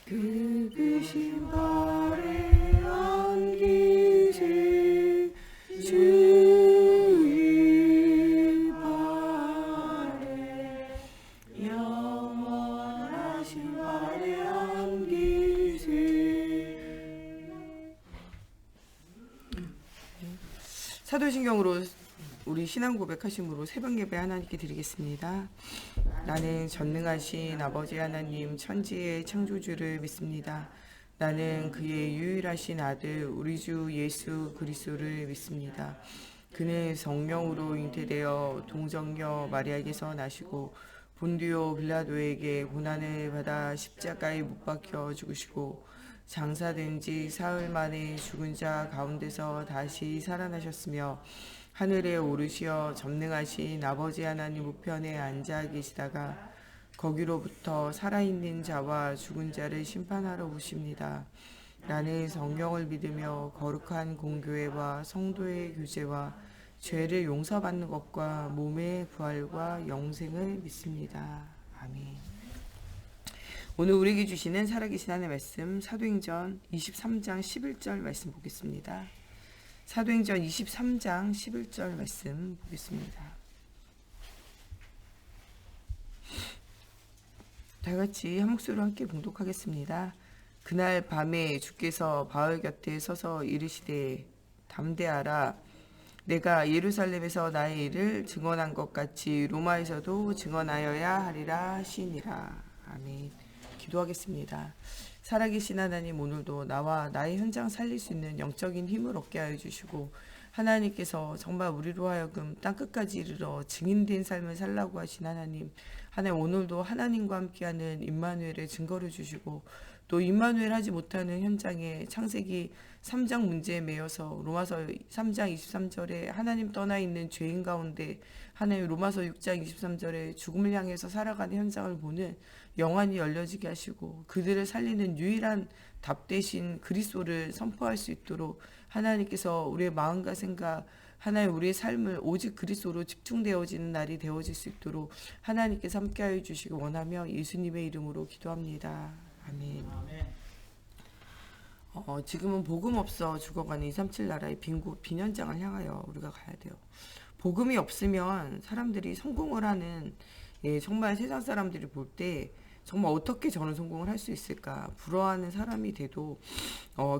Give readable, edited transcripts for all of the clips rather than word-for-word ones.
그으신 발에 안기세 주의 발에 영원하신 발에 안기세. 사도신경으로 우리 신앙 고백하심으로 새벽 예배 하나님께 드리겠습니다. 나는 전능하신 아버지 하나님 천지의 창조주를 믿습니다. 나는 그의 유일하신 아들 우리 주 예수 그리스도를 믿습니다. 그는 성령으로 잉태되어 동정녀 마리아에게서 나시고 본디오 빌라도에게 고난을 받아 십자가에 못 박혀 죽으시고 장사된 지 사흘 만에 죽은 자 가운데서 다시 살아나셨으며 하늘에 오르시어 전능하신 아버지 하나님 우편에 앉아 계시다가 거기로부터 살아있는 자와 죽은 자를 심판하러 오십니다. 나는 성령을 믿으며 거룩한 공교회와 성도의 교제와 죄를 용서받는 것과 몸의 부활과 영생을 믿습니다. 아멘. 오늘 우리에게 주시는 살아계신 하나님의 말씀 사도행전 23장 11절 말씀 보겠습니다. 사도행전 23장 11절 말씀 보겠습니다. 다같이 한 목소리로 함께 봉독하겠습니다. 그날 밤에 주께서 바울 곁에 서서 이르시되 담대하라. 내가 예루살렘에서 나의 일을 증언한 것 같이 로마에서도 증언하여야 하리라 하시니라. 아멘. 기도하겠습니다. 살아계신 하나님, 오늘도 나와 나의 현장 살릴 수 있는 영적인 힘을 얻게 하여 주시고 하나님께서 정말 우리로 하여금 땅끝까지 이르러 증인된 삶을 살라고 하신 하나님, 오늘도 하나님과 함께하는 임마누엘의 증거를 주시고 또 임마누엘 하지 못하는 현장에 창세기 3장 문제에 매여서 로마서 3장 23절에 하나님 떠나 있는 죄인 가운데 하나님 로마서 6장 23절에 죽음을 향해서 살아가는 현장을 보는 영안이 열려지게 하시고 그들을 살리는 유일한 답 대신 그리스도를 선포할 수 있도록 하나님께서 우리의 마음과 생각 하나님 우리의 삶을 오직 그리스도로 집중되어지는 날이 되어질 수 있도록 하나님께서 함께하여 주시기 원하며 예수님의 이름으로 기도합니다. 아멘. 지금은 복음 없어 죽어가는 237 나라의 빈 현장을 향하여 우리가 가야 돼요. 복음이 없으면 사람들이 성공을 하는 정말 세상 사람들이 볼 때 정말 어떻게 저는 성공을 할 수 있을까 부러워하는 사람이 돼도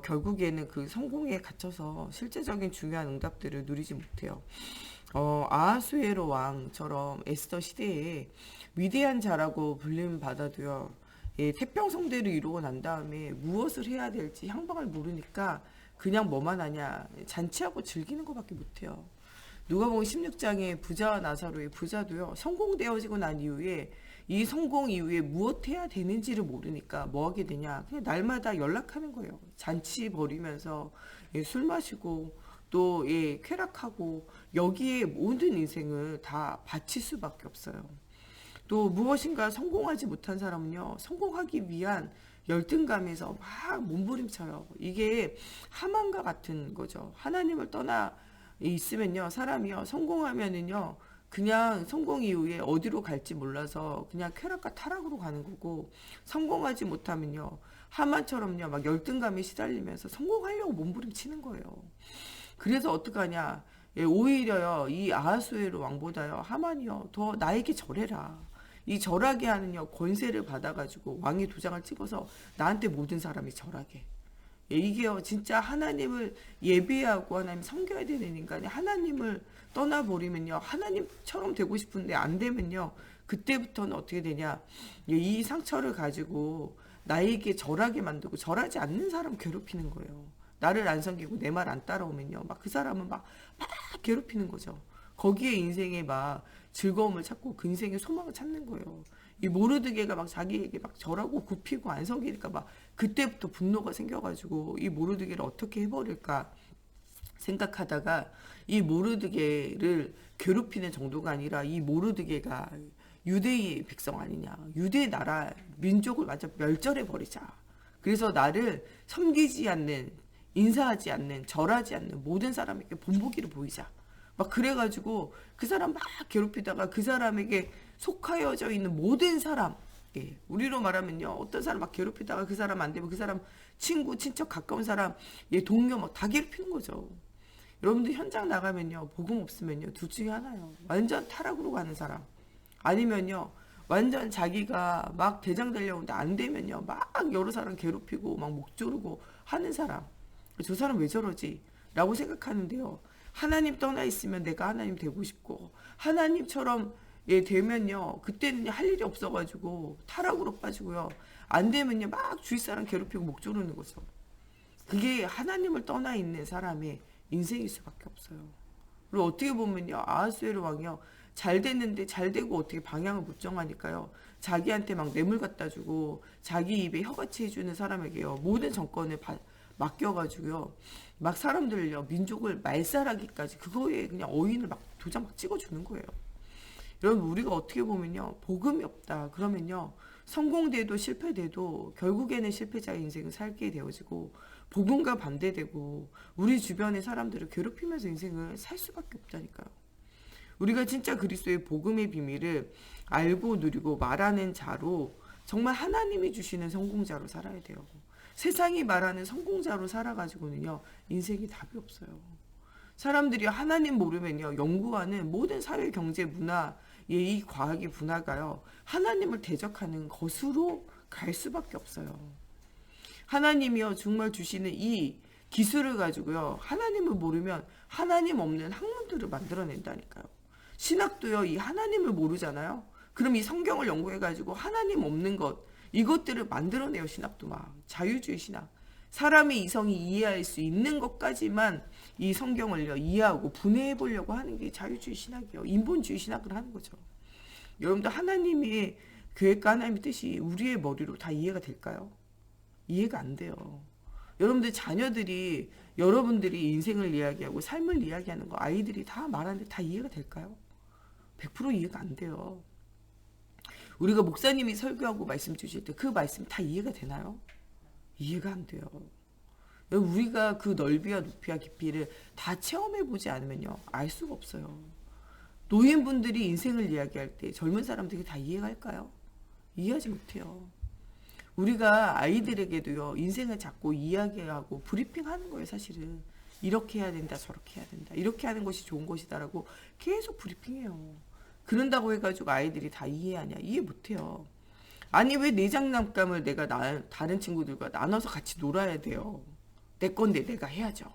결국에는 그 성공에 갇혀서 실제적인 중요한 응답들을 누리지 못해요. 아하수에로 왕처럼 에스더 시대에 위대한 자라고 불림 받아도요. 태평성대를 이루고 난 다음에 무엇을 해야 될지 향방을 모르니까 그냥 뭐만 하냐 잔치하고 즐기는 것밖에 못해요. 누가복음 16장에 부자와 나사로의 부자도요. 성공되어지고 난 이후에 이 성공 이후에 무엇 해야 되는지를 모르니까 뭐 하게 되냐 그냥 날마다 연락하는 거예요. 잔치 벌이면서 술 마시고 또 쾌락하고 여기에 모든 인생을 다 바칠 수밖에 없어요. 또 무엇인가 성공하지 못한 사람은요. 성공하기 위한 열등감에서 막 몸부림쳐요. 이게 하만과 같은 거죠. 하나님을 떠나 있으면요. 사람이요. 성공하면은요. 그냥 성공 이후에 어디로 갈지 몰라서 그냥 쾌락과 타락으로 가는 거고 성공하지 못하면요. 하만처럼요. 막 열등감에 시달리면서 성공하려고 몸부림치는 거예요. 그래서 어떡하냐. 오히려요. 이 아하수에로 왕보다요. 하만이요. 더 나에게 절해라. 이 절하게 하는 권세를 받아가지고 왕의 도장을 찍어서 나한테 모든 사람이 절하게. 이게요 진짜 하나님을 예배하고 하나님 섬겨야 되는 인간이 하나님을 떠나버리면요 하나님처럼 되고 싶은데 안 되면요 그때부터는 어떻게 되냐 이 상처를 가지고 나에게 절하게 만들고 절하지 않는 사람 괴롭히는 거예요. 나를 안 섬기고 내 말 안 따라오면요 막 그 사람은 막 괴롭히는 거죠. 거기에 인생에 막 즐거움을 찾고 그 인생의 소망을 찾는 거예요. 이 모르드게가 막 자기에게 막 절하고 굽히고 안 섬기니까 막 그때부터 분노가 생겨가지고 이 모르드게를 어떻게 해버릴까 생각하다가 이 모르드게를 괴롭히는 정도가 아니라 이 모르드게가 유대의 백성 아니냐 유대 나라 민족을 완전 멸절해 버리자. 그래서 나를 섬기지 않는 인사하지 않는 절하지 않는 모든 사람에게 본보기를 보이자. 막 그래가지고 그 사람 막 괴롭히다가 그 사람에게 속하여져 있는 모든 사람 예, 우리로 말하면요, 어떤 사람 막 괴롭히다가 그 사람 안 되면 그 사람 친구, 친척, 가까운 사람, 예, 동료 막 다 괴롭히는 거죠. 여러분들 현장 나가면요, 복음 없으면요, 둘 중에 하나요. 완전 타락으로 가는 사람. 아니면요, 완전 자기가 막 대장 되려고 하는데 안 되면요, 막 여러 사람 괴롭히고 막 목 조르고 하는 사람. 저 사람 왜 저러지? 라고 생각하는데요. 하나님 떠나 있으면 내가 하나님 되고 싶고, 하나님처럼 예, 되면요, 그때는 할 일이 없어가지고 타락으로 빠지고요. 안 되면요, 막 주위 사람 괴롭히고 목 조르는 거죠. 그게 하나님을 떠나 있는 사람의 인생일 수밖에 없어요. 그리고 어떻게 보면요, 아하수에로 왕이요, 잘 됐는데 잘 되고 어떻게 방향을 못 정하니까요, 자기한테 막 뇌물 갖다 주고 자기 입에 혀같이 해주는 사람에게요, 모든 정권을 맡겨가지고요, 막 사람들요, 민족을 말살하기까지 그거에 그냥 어인을 막 도장 막 찍어주는 거예요. 여러분, 우리가 어떻게 보면요, 복음이 없다 그러면요, 성공돼도 실패돼도 결국에는 실패자의 인생을 살게 되어지고, 복음과 반대되고 우리 주변의 사람들을 괴롭히면서 인생을 살 수밖에 없다니까요. 우리가 진짜 그리스도의 복음의 비밀을 알고 누리고 말하는 자로, 정말 하나님이 주시는 성공자로 살아야 돼요. 세상이 말하는 성공자로 살아가지고는요, 인생이 답이 없어요. 사람들이 하나님 모르면요, 연구하는 모든 사회, 경제, 문화, 이 과학의 분야가요, 하나님을 대적하는 것으로 갈 수밖에 없어요. 하나님이요, 정말 주시는 이 기술을 가지고요, 하나님을 모르면 하나님 없는 학문들을 만들어낸다니까요. 신학도요, 이 하나님을 모르잖아요. 그럼 이 성경을 연구해가지고 하나님 없는 것, 이것들을 만들어내요. 신학도 막 자유주의 신학. 사람의 이성이 이해할 수 있는 것까지만 이 성경을요, 이해하고 분해해 보려고 하는 게 자유주의 신학이에요. 인본주의 신학을 하는 거죠. 여러분들, 하나님의 계획과 하나님의 뜻이 우리의 머리로 다 이해가 될까요? 이해가 안 돼요. 여러분들 자녀들이 여러분들이 인생을 이야기하고 삶을 이야기하는 거 아이들이 다 말하는데 다 이해가 될까요? 100% 이해가 안 돼요. 우리가 목사님이 설교하고 말씀 주실 때 그 말씀이 다 이해가 되나요? 이해가 안 돼요. 우리가 그 넓이와 높이와 깊이를 다 체험해보지 않으면요, 알 수가 없어요. 노인분들이 인생을 이야기할 때 젊은 사람들이 다 이해가 할까요? 이해하지 못해요. 우리가 아이들에게도요, 인생을 자꾸 이야기하고 브리핑하는 거예요. 사실은 이렇게 해야 된다, 저렇게 해야 된다, 이렇게 하는 것이 좋은 것이다라고 계속 브리핑해요. 그런다고 해가지고 아이들이 다 이해하냐? 이해 못해요. 아니, 왜 내 장난감을 내가 다른 친구들과 나눠서 같이 놀아야 돼요? 내 건데 내가 해야죠.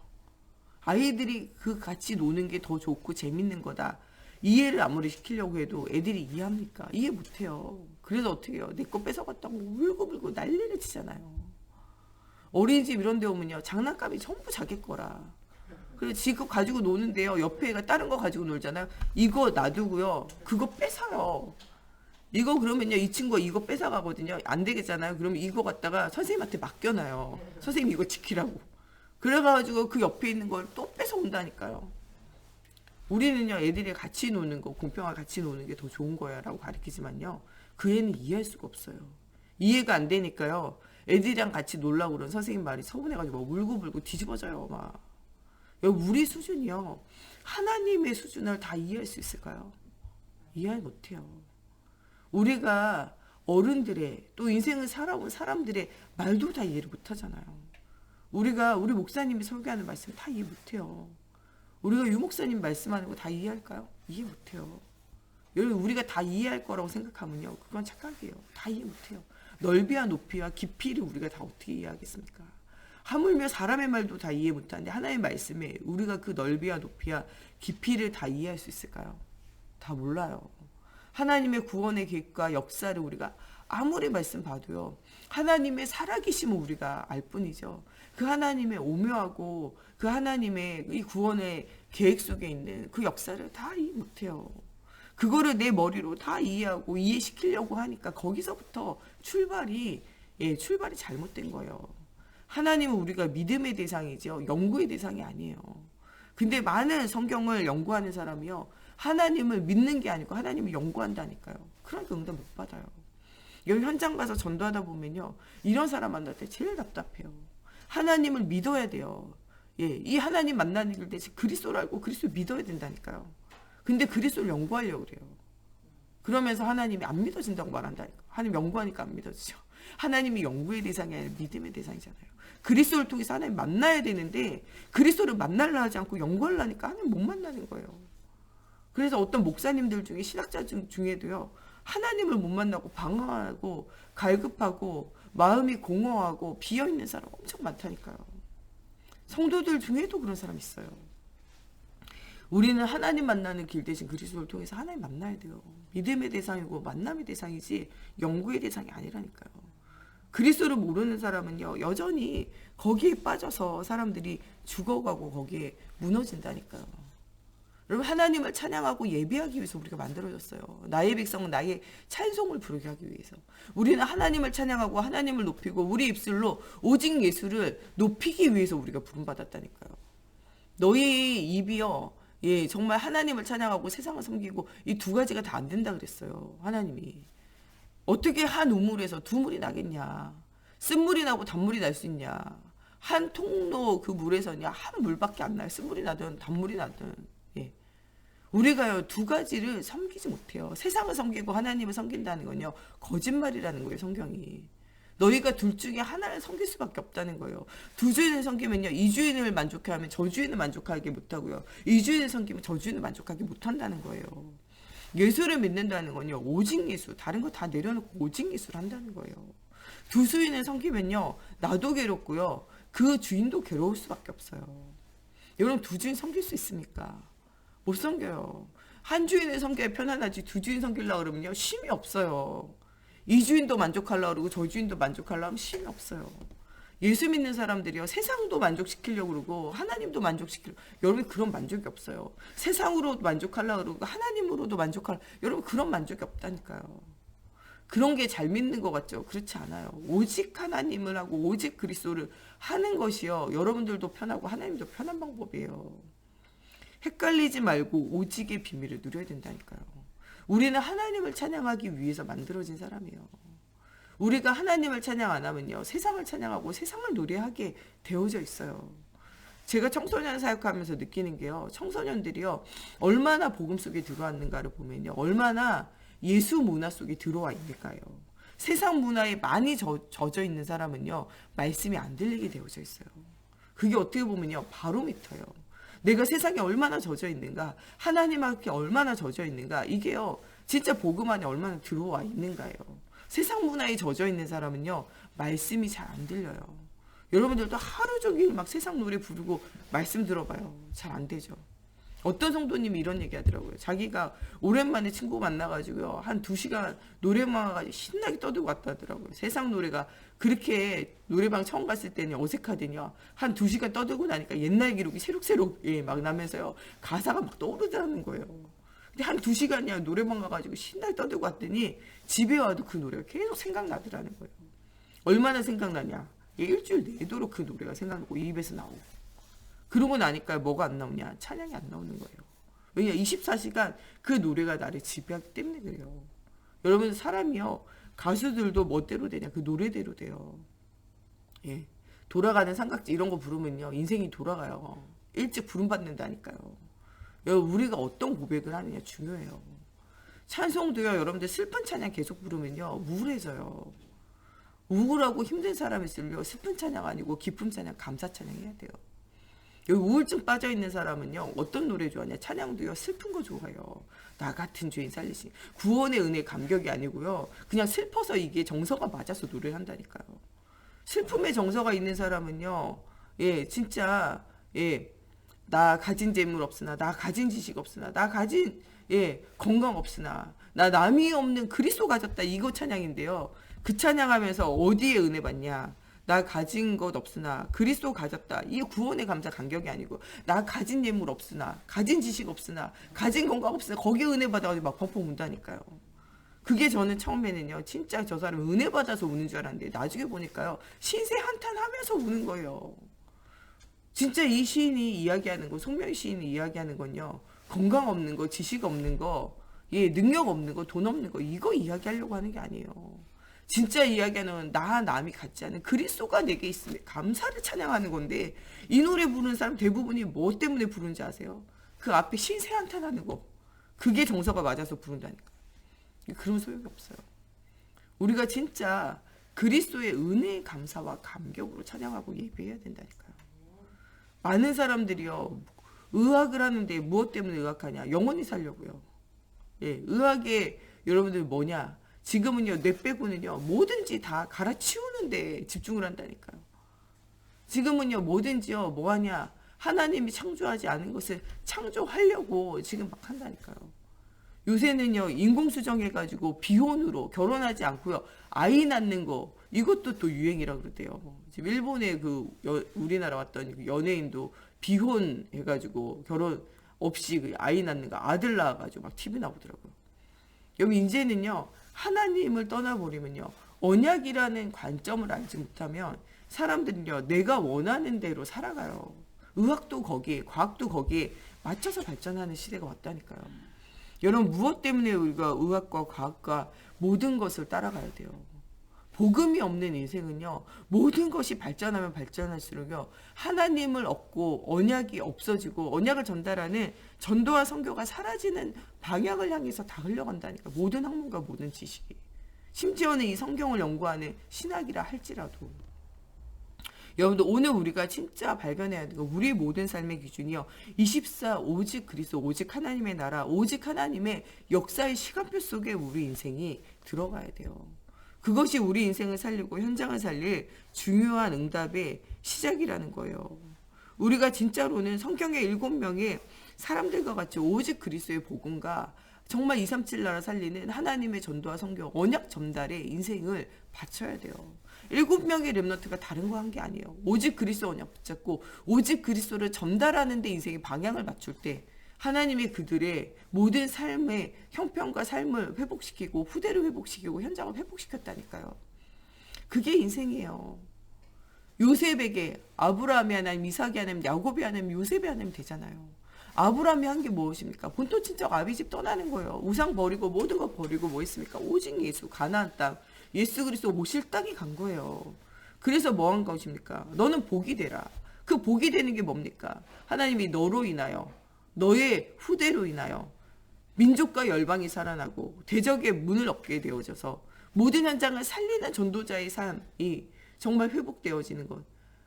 아이들이 그 같이 노는 게 더 좋고 재밌는 거다, 이해를 아무리 시키려고 해도 애들이 이해합니까? 이해 못해요. 그래서 어떻게 해요? 내 거 뺏어갔다고 울고불고 난리를 치잖아요. 어린이집 이런 데 오면요, 장난감이 전부 자기 거라. 그래서 지금 가지고 노는데요, 옆에 애가 다른 거 가지고 놀잖아요. 이거 놔두고요, 그거 뺏어요. 이거 그러면요, 이 친구가 이거 뺏어가거든요. 안 되겠잖아요. 그러면 이거 갖다가 선생님한테 맡겨놔요. 선생님 이거 지키라고. 그래가지고 그 옆에 있는 걸 또 뺏어온다니까요. 우리는요, 애들이 같이 노는 거, 공평하게 같이 노는 게 더 좋은 거야 라고 가르치지만요, 그 애는 이해할 수가 없어요. 이해가 안 되니까요, 애들이랑 같이 놀라고 그러는 선생님 말이 서운해가지고 막 울고불고 뒤집어져요. 막. 우리 수준이요, 하나님의 수준을 다 이해할 수 있을까요? 이해 못해요. 우리가 어른들의, 또 인생을 살아온 사람들의 말도 다 이해를 못하잖아요. 우리 목사님이 설교하는 말씀 다 이해 못해요. 우리가 유 목사님 말씀하는 거 다 이해할까요? 이해 못해요. 여러분, 우리가 다 이해할 거라고 생각하면요, 그건 착각이에요. 다 이해 못해요. 넓이와 높이와 깊이를 우리가 다 어떻게 이해하겠습니까? 하물며 사람의 말도 다 이해 못하는데 하나님의 말씀에 우리가 그 넓이와 높이와 깊이를 다 이해할 수 있을까요? 다 몰라요. 하나님의 구원의 계획과 역사를 우리가 아무리 말씀 봐도요, 하나님의 살아계심을 우리가 알 뿐이죠. 그 하나님의 오묘하고 그 하나님의 이 구원의 계획 속에 있는 그 역사를 다 이해 못해요. 그거를 내 머리로 다 이해하고 이해시키려고 하니까 거기서부터 출발이 잘못된 거예요. 하나님은 우리가 믿음의 대상이죠, 연구의 대상이 아니에요. 근데 많은 성경을 연구하는 사람이요, 하나님을 믿는 게 아니고 하나님을 연구한다니까요. 그러니까 응답 못 받아요. 여기 현장 가서 전도하다 보면요, 이런 사람 만날 때 제일 답답해요. 하나님을 믿어야 돼요. 이 하나님 만나는 길 대신 그리스도를 알고 그리스도를 믿어야 된다니까요. 근데 그리스도를 연구하려고 그래요. 그러면서 하나님이 안 믿어진다고 말한다니까. 하나님 연구하니까 안 믿어지죠. 하나님이 연구의 대상이 아니라 믿음의 대상이잖아요. 그리스도를 통해서 하나님 만나야 되는데 그리스도를 만나려 하지 않고 연구하려니까 하나님 못 만나는 거예요. 그래서 어떤 목사님들 중에 신학자 중에도요. 하나님을 못 만나고 방황하고 갈급하고 마음이 공허하고 비어있는 사람 엄청 많다니까요. 성도들 중에도 그런 사람 있어요. 우리는 하나님 만나는 길 대신 그리스도를 통해서 하나님 만나야 돼요. 믿음의 대상이고 만남의 대상이지 연구의 대상이 아니라니까요. 그리스도를 모르는 사람은요. 여전히 거기에 빠져서 사람들이 죽어가고 거기에 무너진다니까요. 여러분 하나님을 찬양하고 예배하기 위해서 우리가 만들어졌어요. 나의 백성은 나의 찬송을 부르게 하기 위해서. 우리는 하나님을 찬양하고 하나님을 높이고 우리 입술로 오직 예수를 높이기 위해서 우리가 부름받았다니까요. 너희 입이요. 예, 정말 하나님을 찬양하고 세상을 섬기고 이 두 가지가 다 안 된다 그랬어요. 하나님이. 어떻게 한 우물에서 두 물이 나겠냐. 쓴물이 나고 단물이 날 수 있냐. 한 통로 그 물에서냐 한 물밖에 안 나요. 쓴물이 나든 단물이 나든. 예. 우리가요 두 가지를 섬기지 못해요. 세상을 섬기고 하나님을 섬긴다는 건요 거짓말이라는 거예요. 성경이. 너희가 둘 중에 하나를 섬길 수밖에 없다는 거예요. 두 주인을 섬기면요. 이 주인을 만족해 하면 저 주인을 만족하게 못하고요. 이 주인을 섬기면 저 주인을 만족하게 못한다는 거예요. 예수를 믿는다는 건요. 오직 예수. 다른 거 다 내려놓고 오직 예수를 한다는 거예요. 두 주인을 섬기면요. 나도 괴롭고요. 그 주인도 괴로울 수밖에 없어요. 여러분 두 주인 섬길 수 있습니까? 못 섬겨요. 한 주인을 섬겨야 편안하지 두 주인 섬기려고 그러면요. 쉼이 없어요. 이 주인도 만족하려고 그러고 저 주인도 만족하려고 하면 쉼이 없어요. 예수 믿는 사람들이요. 세상도 만족시키려고 그러고 하나님도 만족시키려고. 여러분 그런 만족이 없어요. 세상으로 만족하려고 그러고 하나님으로도 만족하려고. 여러분 그런 만족이 없다니까요. 그런 게 잘 믿는 것 같죠? 그렇지 않아요. 오직 하나님을 하고 오직 그리스도를 하는 것이요. 여러분들도 편하고 하나님도 편한 방법이에요. 헷갈리지 말고 오직의 비밀을 누려야 된다니까요. 우리는 하나님을 찬양하기 위해서 만들어진 사람이에요. 우리가 하나님을 찬양 안 하면요. 세상을 찬양하고 세상을 노래하게 되어져 있어요. 제가 청소년 사역하면서 느끼는 게요. 청소년들이요. 얼마나 복음 속에 들어왔는가를 보면요. 얼마나 예수 문화 속에 들어와 있을까요? 세상 문화에 많이 젖어 있는 사람은요. 말씀이 안 들리게 되어져 있어요. 그게 어떻게 보면요. 바로미터예요. 내가 세상에 얼마나 젖어 있는가, 하나님께 얼마나 젖어 있는가, 이게요, 진짜 복음 안에 얼마나 들어와 있는가요. 세상 문화에 젖어 있는 사람은요, 말씀이 잘 안 들려요. 여러분들도 하루 종일 막 세상 노래 부르고 말씀 들어봐요. 잘 안 되죠. 어떤 성도님이 이런 얘기 하더라고요. 자기가 오랜만에 친구 만나가지고요. 한 2시간 노래방 가가지고 신나게 떠들고 왔다 하더라고요. 세상 노래가 그렇게 노래방 처음 갔을 때는 어색하더니요. 한 2시간 떠들고 나니까 옛날 기록이 새록새록 예, 막 나면서요. 가사가 막 떠오르더라는 거예요. 근데 한 2시간이야 노래방 가가지고 신나게 떠들고 왔더니 집에 와도 그 노래가 계속 생각나더라는 거예요. 얼마나 생각나냐. 일주일 내도록 그 노래가 생각나고 입에서 나오고. 그러고 나니까 뭐가 안 나오냐? 찬양이 안 나오는 거예요. 왜냐? 24시간 그 노래가 나를 지배하기 때문에 그래요. 여러분 사람이요. 가수들도 멋대로 되냐? 그 노래대로 돼요. 예. 돌아가는 삼각지 이런 거 부르면요. 인생이 돌아가요. 일찍 부름받는다니까요. 여러분 우리가 어떤 고백을 하느냐 중요해요. 찬송도요. 여러분들 슬픈 찬양 계속 부르면요. 우울해져요. 우울하고 힘든 사람이 있으면 슬픈 찬양 아니고 기쁨 찬양, 감사 찬양 해야 돼요. 여기 우울증 빠져있는 사람은요. 어떤 노래 좋아하냐. 찬양도요. 슬픈 거 좋아해요. 나 같은 죄인 살리시. 구원의 은혜 감격이 아니고요. 그냥 슬퍼서 이게 정서가 맞아서 노래를 한다니까요. 슬픔의 정서가 있는 사람은요. 예, 진짜 예, 나 가진 재물 없으나 나 가진 지식 없으나 나 가진 예, 건강 없으나 나 남이 없는 그리스도 가졌다. 이거 찬양인데요. 그 찬양하면서 어디에 은혜 받냐. 나 가진 것 없으나 그리스도 가졌다. 이게 구원의 감사 간격이 아니고 나 가진 예물 없으나 가진 지식 없으나 가진 건강 없으나 거기에 은혜 받아가지고 막 펑펑 운다니까요. 그게 저는 처음에는요. 진짜 저 사람 은혜 받아서 우는 줄 알았는데 나중에 보니까요. 신세 한탄하면서 우는 거예요. 진짜 이 시인이 이야기하는 거 송명희 시인이 이야기하는 건요. 건강 없는 거 지식 없는 거 예, 능력 없는 거 돈 없는 거 이거 이야기하려고 하는 게 아니에요. 진짜 이야기하는 나 남이 같지 않은 그리스도가 내게 있으면 감사를 찬양하는 건데 이 노래 부르는 사람 대부분이 뭐 때문에 부르는지 아세요? 그 앞에 신세 한탄하는 거. 그게 정서가 맞아서 부른다니까. 그런 소용이 없어요. 우리가 진짜 그리스도의 은혜의 감사와 감격으로 찬양하고 예배해야 된다니까요. 많은 사람들이요, 의학을 하는데 무엇 때문에 의학하냐? 영원히 살려고요. 예, 의학의 여러분들 뭐냐? 지금은요, 뇌 빼고는요, 뭐든지 다 갈아치우는데 집중을 한다니까요. 지금은요, 뭐든지요, 뭐하냐? 하나님이 창조하지 않은 것을 창조하려고 지금 막 한다니까요. 요새는요, 인공수정 해가지고 비혼으로 결혼하지 않고요, 아이 낳는 거, 이것도 또 유행이라 그러대요. 지금 일본의 우리나라 왔던 그 연예인도 비혼 해가지고 결혼 없이 그 아이 낳는 거, 아들 낳아가지고 막 TV 나오더라고요. 여러분, 이제는요, 하나님을 떠나버리면요, 언약이라는 관점을 알지 못하면 사람들은요, 내가 원하는 대로 살아가요. 의학도 거기에, 과학도 거기에 맞춰서 발전하는 시대가 왔다니까요. 여러분, 무엇 때문에 우리가 의학과 과학과 모든 것을 따라가야 돼요? 복음이 없는 인생은요, 모든 것이 발전하면 발전할수록요, 하나님을 얻고 언약이 없어지고 언약을 전달하는 전도와 선교가 사라지는 방향을 향해서 다 흘러간다니까. 모든 학문과 모든 지식이. 심지어는 이 성경을 연구하는 신학이라 할지라도. 여러분들, 오늘 우리가 진짜 발견해야 되고 우리 모든 삶의 기준이요, 24 오직 그리스도, 오직 하나님의 나라, 오직 하나님의 역사의 시간표 속에 우리 인생이 들어가야 돼요. 그것이 우리 인생을 살리고 현장을 살릴 중요한 응답의 시작이라는 거예요. 우리가 진짜로는 성경의 7명의 사람들과 같이 오직 그리스도의 복음과 정말 237 나라 살리는 하나님의 전도와 성경, 언약 전달에 인생을 바쳐야 돼요. 7명의 렘넌트가 다른 거 한 게 아니에요. 오직 그리스도 언약 붙잡고 오직 그리스도를 전달하는 데 인생의 방향을 맞출 때 하나님이 그들의 모든 삶의 형편과 삶을 회복시키고 후대를 회복시키고 현장을 회복시켰다니까요. 그게 인생이에요. 요셉에게 아브라함이 하나님, 이삭이 하나님, 야곱이 하나님, 요셉이 하나님 되잖아요. 아브라함이 한 게 무엇입니까? 본토 친척 아비집 떠나는 거예요. 우상 버리고 모든 거 버리고 뭐 했습니까? 오직 예수, 가나안 땅, 예수 그리스도 모실 땅에 간 거예요. 그래서 뭐 한 것입니까? 너는 복이 되라. 그 복이 되는 게 뭡니까? 하나님이 너로 인하여, 너의 후대로 인하여 민족과 열방이 살아나고 대적의 문을 얻게 되어져서 모든 현장을 살리는 전도자의 삶이 정말 회복되어지는 것.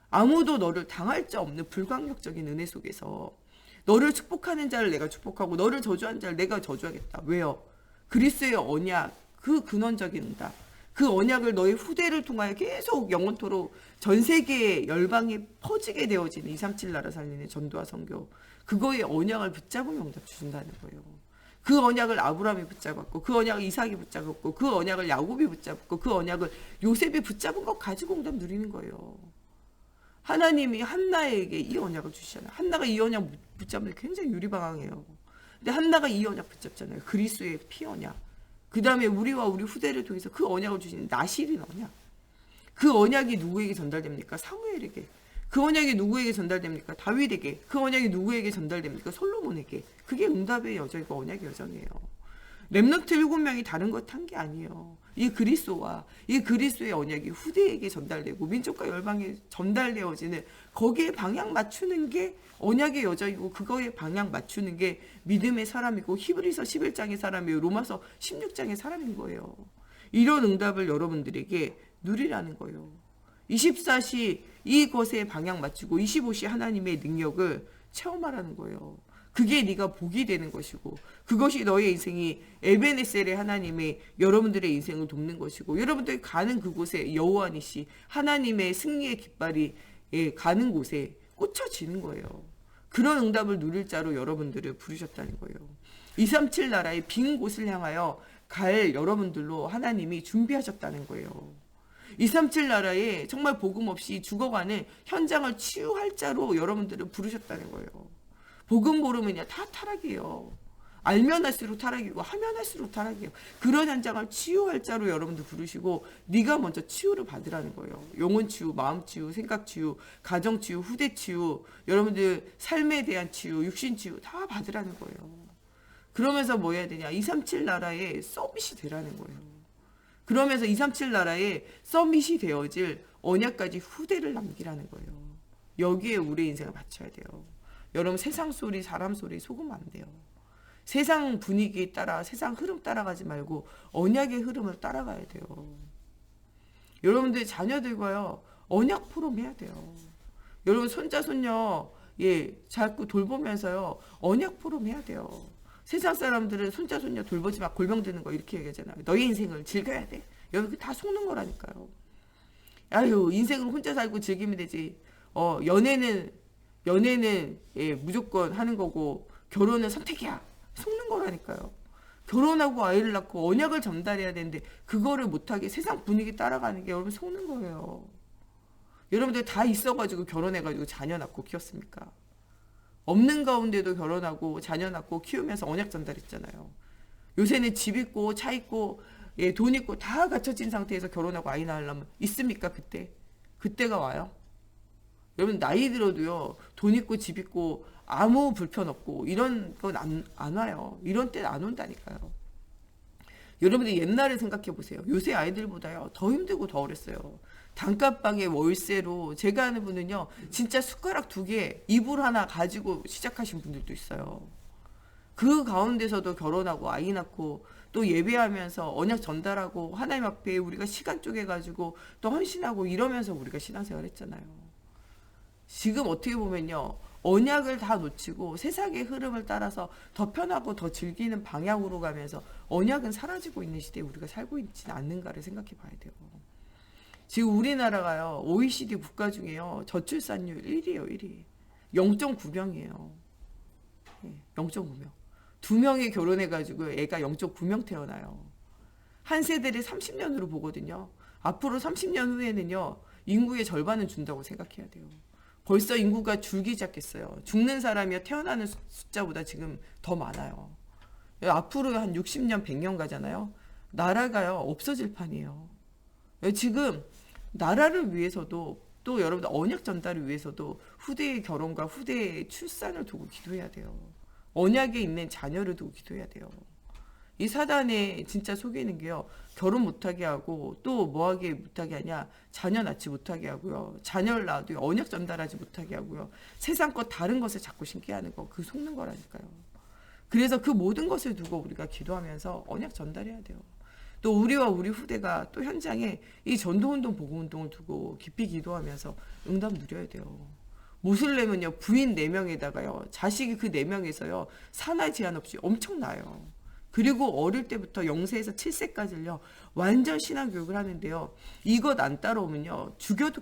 아무도 너를 당할 자 없는 불강력적인 은혜 속에서 너를 축복하는 자를 내가 축복하고 너를 저주하는 자를 내가 저주하겠다. 왜요? 그리스도의 언약, 그 근원적인 응답, 그 언약을 너의 후대를 통하여 계속 영원토록 전 세계의 열방에 퍼지게 되어지는 237 나라 살리는 전도와 선교, 그거의 언약을 붙잡으면 응답 주신다는 거예요. 그 언약을 아브라함이 붙잡았고, 그 언약을 이삭이 붙잡았고, 그 언약을 야곱이 붙잡고, 그 언약을 요셉이 붙잡은 것 가지고 응답 누리는 거예요. 하나님이 한나에게 이 언약을 주시잖아요. 한나가 이 언약 붙잡는 게 굉장히 유리방황해요. 근데 한나가 이 언약 붙잡잖아요. 그리스도의 피 언약. 그 다음에 우리와 우리 후대를 통해서 그 언약을 주신 나실인 언약. 그 언약이 누구에게 전달됩니까? 사무엘에게. 그 언약이 누구에게 전달됩니까? 다윗에게. 그 언약이 누구에게 전달됩니까? 솔로몬에게. 그게 응답의 여정이고 언약의 여정이에요. 렘넌트 7명이 다른 것 한 게 아니에요. 이 그리스도와 이 그리스도의 언약이 후대에게 전달되고 민족과 열방에 전달되어지는, 거기에 방향 맞추는 게 언약의 여정이고, 그거에 방향 맞추는 게 믿음의 사람이고, 히브리서 11장의 사람이고, 로마서 16장의 사람인 거예요. 이런 응답을 여러분들에게 누리라는 거예요. 24시 이것에 방향 맞추고 25시 하나님의 능력을 체험하라는 거예요. 그게 네가 복이 되는 것이고, 그것이 너의 인생이 에베네셀의 하나님의 여러분들의 인생을 돕는 것이고, 여러분들이 가는 그곳에 여호와니시 하나님의 승리의 깃발이 가는 곳에 꽂혀지는 거예요. 그런 응답을 누릴 자로 여러분들을 부르셨다는 거예요. 237 나라의 빈 곳을 향하여 갈 여러분들로 하나님이 준비하셨다는 거예요. 237 나라에 정말 복음 없이 죽어가는 현장을 치유할 자로 여러분들을 부르셨다는 거예요. 복음 모르면요, 다 타락이에요. 알면 할수록 타락이고 하면 할수록 타락이에요. 그런 현장을 치유할 자로 여러분들 부르시고, 네가 먼저 치유를 받으라는 거예요. 영혼 치유, 마음 치유, 생각 치유, 가정 치유, 후대 치유, 여러분들 삶에 대한 치유, 육신 치유 다 받으라는 거예요. 그러면서 뭐 해야 되냐? 237 나라의 서밋이 되라는 거예요. 그러면서 237 나라의 서밋이 되어질 언약까지 후대를 남기라는 거예요. 여기에 우리 인생을 바쳐야 돼요. 여러분, 세상 소리, 사람 소리 속으면 안 돼요. 세상 분위기 따라 세상 흐름 따라가지 말고 언약의 흐름을 따라가야 돼요. 여러분들 자녀들과요 언약 포럼 해야 돼요. 여러분 손자 손녀 자꾸 돌보면서요 언약 포럼 해야 돼요. 세상 사람들은 손자 손녀 돌보지 마 골병 드는 거 이렇게 얘기하잖아요. 너의 인생을 즐겨야 돼. 여러분 그게 다 속는 거라니까요. 아유 인생을 혼자 살고 즐기면 되지. 연애는 무조건 하는 거고 결혼은 선택이야. 속는 거라니까요. 결혼하고 아이를 낳고 언약을 전달해야 되는데 그거를 못하게 세상 분위기 따라가는 게 여러분 속는 거예요. 여러분들 다 있어가지고 결혼해가지고 자녀 낳고 키웠습니까? 없는 가운데도 결혼하고 자녀 낳고 키우면서 언약 전달했잖아요. 요새는 집 있고 차 있고 돈 있고 다 갖춰진 상태에서 결혼하고 아이 낳으려면 있습니까? 그때가 와요. 여러분 나이 들어도요 돈 있고 집 있고 아무 불편 없고 이런 건 안 와요. 이런 때는 안 온다니까요. 여러분들 옛날을 생각해 보세요. 요새 아이들보다요 더 힘들고 더 어렸어요. 단칸방에 월세로 제가 아는 분은요 진짜 숟가락 2개 이불 하나 가지고 시작하신 분들도 있어요. 그 가운데서도 결혼하고 아이 낳고 또 예배하면서 언약 전달하고 하나님 앞에 우리가 시간 쪼개가지고 또 헌신하고 이러면서 우리가 신앙생활 했잖아요. 지금 어떻게 보면요 언약을 다 놓치고 세상의 흐름을 따라서 더 편하고 더 즐기는 방향으로 가면서 언약은 사라지고 있는 시대에 우리가 살고 있지는 않는가를 생각해 봐야 돼요. 지금 우리나라가요 OECD 국가 중에요 저출산율 1위예요. 1위. 0.9명이에요. 0.9명. 2명이 결혼해가지고 애가 0.9명 태어나요. 한 세대를 30년으로 보거든요. 앞으로 30년 후에는요 인구의 절반은 준다고 생각해야 돼요. 벌써 인구가 줄기 시작했어요. 죽는 사람이요 태어나는 숫자보다 지금 더 많아요. 앞으로 한 60년 100년 가잖아요. 나라가요 없어질 판이에요. 지금 나라를 위해서도 또 여러분들 언약 전달을 위해서도 후대의 결혼과 후대의 출산을 두고 기도해야 돼요. 언약에 있는 자녀를 두고 기도해야 돼요. 이 사단에 진짜 속이는 게요. 결혼 못하게 하고 또 뭐하게 못하게 하냐. 자녀 낳지 못하게 하고요. 자녀를 낳아도 언약 전달하지 못하게 하고요. 세상 것 다른 것을 자꾸 신게 하는 거. 그 속는 거라니까요. 그래서 그 모든 것을 두고 우리가 기도하면서 언약 전달해야 돼요. 또 우리와 우리 후대가 또 현장에 이 전도운동 복음운동을 두고 깊이 기도하면서 응답 누려야 돼요. 모슬렘은요 부인 4명에다가요 자식이 그 4명에서요 사나 제한 없이 엄청나요. 그리고 어릴 때부터 0세에서 7세까지를요 완전 신앙교육을 하는데요. 이것 안 따라오면요 죽여도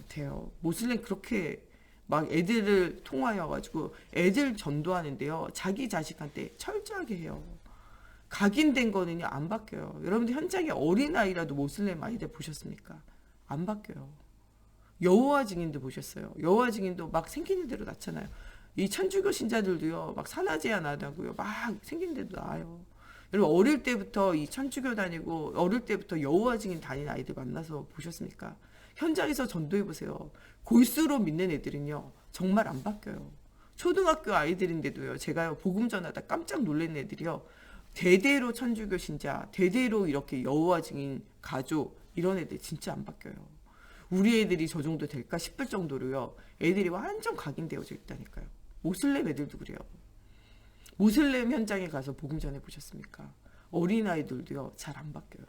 돼요. 모슬렘 그렇게 막 애들을 통하여 가지고 애들 전도하는데요. 자기 자식한테 철저하게 해요. 각인된 거는요 안 바뀌어요. 여러분들 현장에 어린아이라도 모슬렘 아이들 보셨습니까? 안 바뀌어요. 여호와 증인도 보셨어요. 여호와 증인도 막 생기는 대로 낳잖아요. 이 천주교 신자들도요 막 산하제한 안 하고요 막 생기는 대로 낳아요. 여러분 어릴 때부터 이 천주교 다니고 어릴 때부터 여호와 증인 다니는 아이들 만나서 보셨습니까? 현장에서 전도해 보세요. 골수로 믿는 애들은요 정말 안 바뀌어요. 초등학교 아이들인데도요 제가요 복음 전하다 깜짝 놀란 애들이요 대대로 천주교 신자, 대대로 이렇게 여호와 증인 가족 이런 애들 진짜 안 바뀌어요. 우리 애들이 저 정도 될까 싶을 정도로요. 애들이 완전 각인되어져 있다니까요. 모슬렘 애들도 그래요. 모슬렘 현장에 가서 복음 전해 보셨습니까? 어린아이들도요. 잘 안 바뀌어요.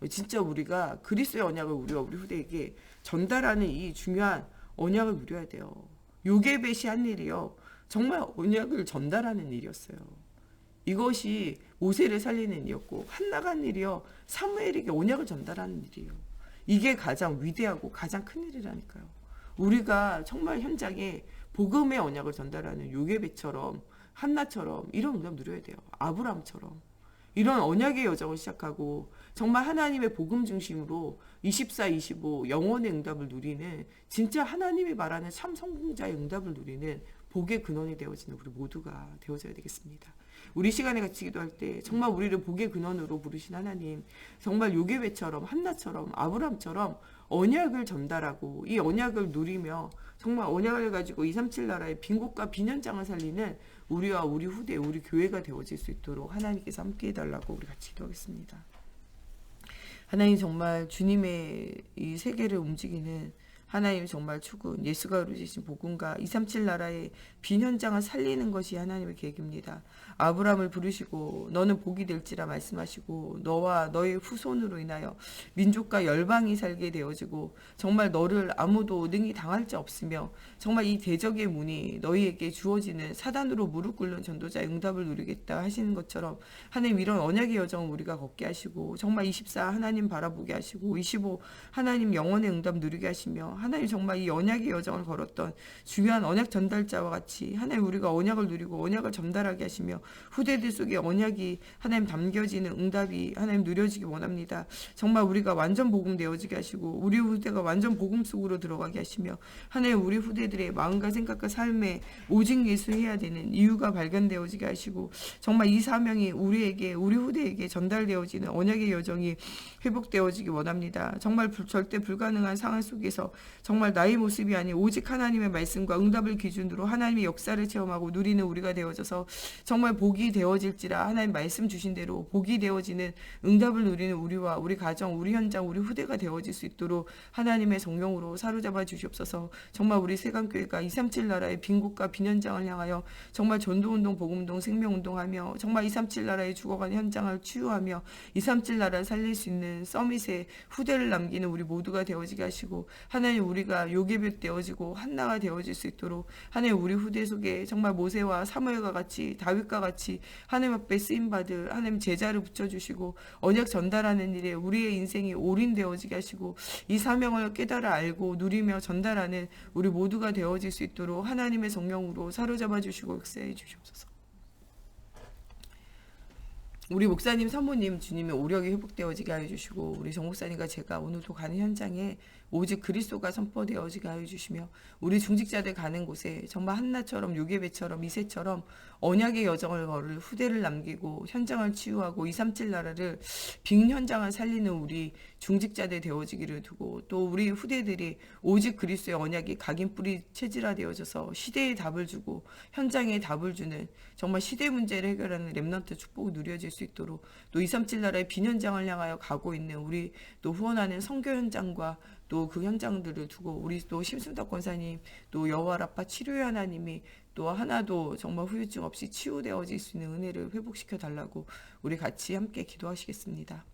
진짜 우리가 그리스도의 언약을 우리와 우리 후대에게 전달하는 이 중요한 언약을 누려야 돼요. 요게벳이 한 일이요. 정말 언약을 전달하는 일이었어요. 이것이 모세를 살리는 일이었고 한나가 한 일이요. 사무엘에게 언약을 전달하는 일이에요. 이게 가장 위대하고 가장 큰 일이라니까요. 우리가 정말 현장에 복음의 언약을 전달하는 요게벳처럼 한나처럼 이런 응답 누려야 돼요. 아브라함처럼 이런 언약의 여정을 시작하고 정말 하나님의 복음 중심으로 24, 25 영원의 응답을 누리는 진짜 하나님이 말하는 참 성공자의 응답을 누리는 복의 근원이 되어지는 우리 모두가 되어져야 되겠습니다. 우리 시간에 같이 기도할 때 정말 우리를 복의 근원으로 부르신 하나님, 정말 요게벳처럼 한나처럼 아브람처럼 언약을 전달하고 이 언약을 누리며 정말 언약을 가지고 237 나라의 빈곳과 빈현장을 살리는 우리와 우리 후대, 우리 교회가 되어질 수 있도록 하나님께서 함께 해달라고 우리 같이 기도하겠습니다. 하나님 정말 주님의 이 세계를 움직이는 하나님 정말 축은 예수가 이루신 복음과 237 나라의 빈 현장을 살리는 것이 하나님의 계획입니다. 아브라함을 부르시고 너는 복이 될지라 말씀하시고 너와 너의 후손으로 인하여 민족과 열방이 살게 되어지고 정말 너를 아무도 능히 당할 자 없으며 정말 이 대적의 문이 너희에게 주어지는 사단으로 무릎 꿇는 전도자의 응답을 누리겠다 하시는 것처럼 하나님 이런 언약의 여정을 우리가 걷게 하시고 정말 24 하나님 바라보게 하시고 25 하나님 영원의 응답 누리게 하시며 하나님 정말 이 언약의 여정을 걸었던 중요한 언약 전달자와 같이 하나님 우리가 언약을 누리고 언약을 전달하게 하시며 후대들 속에 언약이 하나님 담겨지는 응답이 하나님 누려지기 원합니다. 정말 우리가 완전 복음 되어지게 하시고 우리 후대가 완전 복음 속으로 들어가게 하시며 하나님 우리 후대들의 마음과 생각과 삶에 오직 예수 해야 되는 이유가 발견되어지게 하시고 정말 이 사명이 우리에게 우리 후대에게 전달되어지는 언약의 여정이 회복되어지기 원합니다. 정말 절대 불가능한 상황 속에서 정말 나의 모습이 아닌 오직 하나님의 말씀과 응답을 기준으로 하나님의 역사를 체험하고 누리는 우리가 되어져서 정말 복이 되어질지라 하나님 말씀 주신 대로 복이 되어지는 응답을 누리는 우리와 우리 가정, 우리 현장, 우리 후대가 되어질 수 있도록 하나님의 성령으로 사로잡아 주시옵소서. 정말 우리 세강교회가 237 나라의 빈곳과 빈현장을 향하여 정말 전도운동, 복음운동, 생명운동하며 정말 237 나라의 죽어가는 현장을 치유하며 237 나라를 살릴 수 있는 서밋의 후대를 남기는 우리 모두가 되어지게 하시고 하나님 우리가 요괴볕 되어지고 한나가 되어질 수 있도록 하나님 우리 후대 속에 정말 모세와 사무엘과 같이 다윗과 같이 하나님 앞에 쓰임받을 하나님 제자를 붙여주시고 언약 전달하는 일에 우리의 인생이 올인되어지게 하시고 이 사명을 깨달아 알고 누리며 전달하는 우리 모두가 되어질 수 있도록 하나님의 성령으로 사로잡아 주시고 역사해 주시옵소서. 우리 목사님, 사모님 주님의 오력이 회복되어지게 하여 주시고 우리 정 목사님과 제가 오늘도 가는 현장에 오직 그리스도가 선포되어지게 하여 주시며 우리 중직자들 가는 곳에 정말 한나처럼 요괴배처럼 이새처럼 언약의 여정을 걸을 후대를 남기고 현장을 치유하고 237 나라를 빈 현장을 살리는 우리 중직자들 되어지기를 두고 또 우리 후대들이 오직 그리스도의 언약이 각인 뿌리 체질화되어져서 시대의 답을 주고 현장에 답을 주는 정말 시대 문제를 해결하는 렘넌트 축복을 누려질 수 있도록 또 237 나라의 빈 현장을 향하여 가고 있는 우리 또 후원하는 선교 현장과 또 그 현장들을 두고 우리 또 심순덕 권사님 또 여호와 라파 치료의 하나님이 또 하나도 정말 후유증 없이 치유되어질 수 있는 은혜를 회복시켜 달라고 우리 같이 함께 기도하시겠습니다.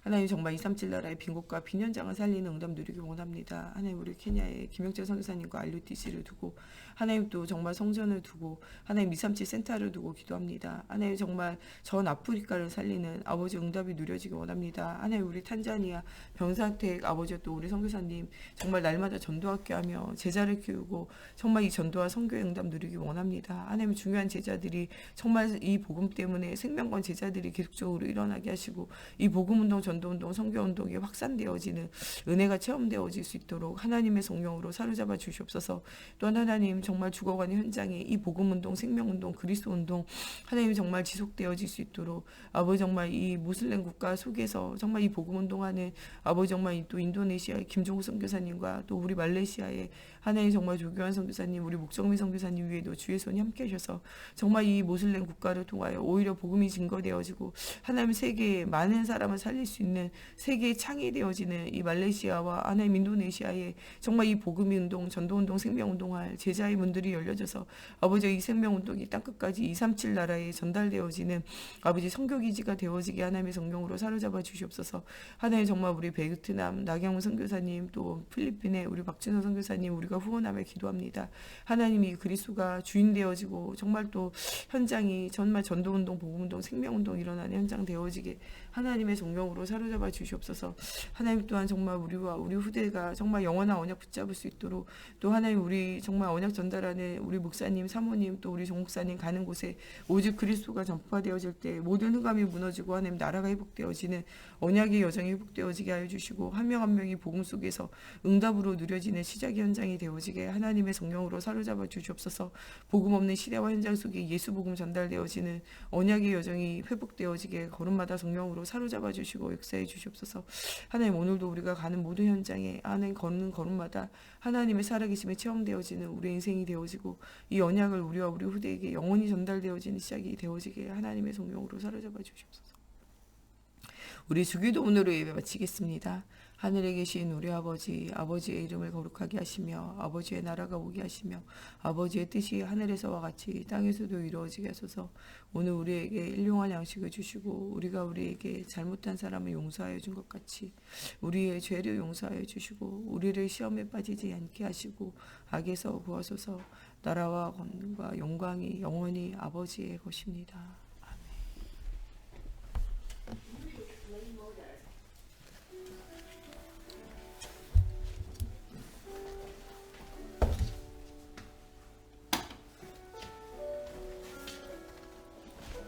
하나님 정말 237 나라의 빈곳과 빈 현장을 살리는 응답 누리기 원합니다. 하나님 우리 케냐의 김영철 선교사님과 RUTC를 두고 하나님 또 정말 성전을 두고 하나님 237 센터를 두고 기도합니다. 하나님 정말 전 아프리카를 살리는 아버지 응답이 누려지기 원합니다. 하나님 우리 탄자니아 병사택 아버지 또 우리 선교사님 정말 날마다 전도학교 하며 제자를 키우고 정말 이 전도와 선교의 응답 누리기 원합니다. 하나님 중요한 제자들이 정말 이 복음 때문에 생명권 제자들이 계속적으로 일어나게 하시고 이 복음운동 전도운동 선교운동이 확산되어지는 은혜가 체험되어질 수 있도록 하나님의 성령으로 사로잡아 주시옵소서. 또한 하나님 정말 죽어가는 현장에 이 복음운동 생명운동 그리스도운동 하나님 정말 지속되어질 수 있도록 아버지 정말 이 무슬림 국가 속에서 정말 이 복음운동하는 아버지 정말 또 인도네시아의 김종우 선교사님과 또 우리 말레이시아의 하나님 정말 조교환 선교사님 우리 목정민 선교사님 위에도 주의 손이 함께 하셔서 정말 이 모슬렘 국가를 통하여 오히려 복음이 증거되어지고 하나님 세계에 많은 사람을 살릴 수 있는 세계의 창이 되어지는 이 말레이시아와 하나님 인도네시아에 정말 이 복음의 운동 전도운동 생명운동할 제자의 문들이 열려져서 아버지 이 생명운동이 땅끝까지 237 나라에 전달되어지는 아버지 선교기지가 되어지게 하나님의 성령으로 사로잡아 주시옵소서. 하나님 정말 우리 베트남 나경훈 선교사님 또 필리핀의 우리 박진호 선교사님 우리가 후원하며 기도합니다. 하나님이 그리스도가 주인 되어지고 정말 또 현장이 정말 전도운동 복음운동 생명운동 일어나는 현장 되어지게 하나님의 성령으로 사로잡아 주시옵소서. 하나님 또한 정말 우리와 우리 후대가 정말 영원한 언약 붙잡을 수 있도록 또 하나님 우리 정말 언약 전달하는 우리 목사님 사모님 또 우리 종목사님 가는 곳에 오직 그리스도가 전파되어질 때 모든 흑암이 무너지고 하나님 나라가 회복되어지는 언약의 여정이 회복되어지게 하여 주시고 한 명 한 명이 복음 속에서 응답으로 누려지는 시작의 현장이 되어지게 하나님의 성령으로 사로잡아 주시옵소서. 복음 없는 시대와 현장 속에 예수 복음 전달되어지는 언약의 여정이 회복되어지게 걸음마다 성령으로 사로잡아 주시고 역사해 주시옵소서. 하나님 오늘도 우리가 가는 모든 현장에 하나님 걷는 걸음마다 하나님의 살아계심에 체험되어지는 우리 인생이 되어지고 이 언약을 우리와 우리 후대에게 영원히 전달되어지는 시작이 되어지게 하나님의 성령으로 사로잡아 주시옵소서. 우리 주기도 오늘로 예배 마치겠습니다. 하늘에 계신 우리 아버지, 아버지의 이름을 거룩하게 하시며 아버지의 나라가 오게 하시며 아버지의 뜻이 하늘에서와 같이 땅에서도 이루어지게 하소서. 오늘 우리에게 일용할 양식을 주시고 우리가 우리에게 잘못한 사람을 용서하여 준 것 같이 우리의 죄를 용서하여 주시고 우리를 시험에 빠지지 않게 하시고 악에서 구하소서. 나라와 권능과 영광이 영원히 아버지의 것입니다.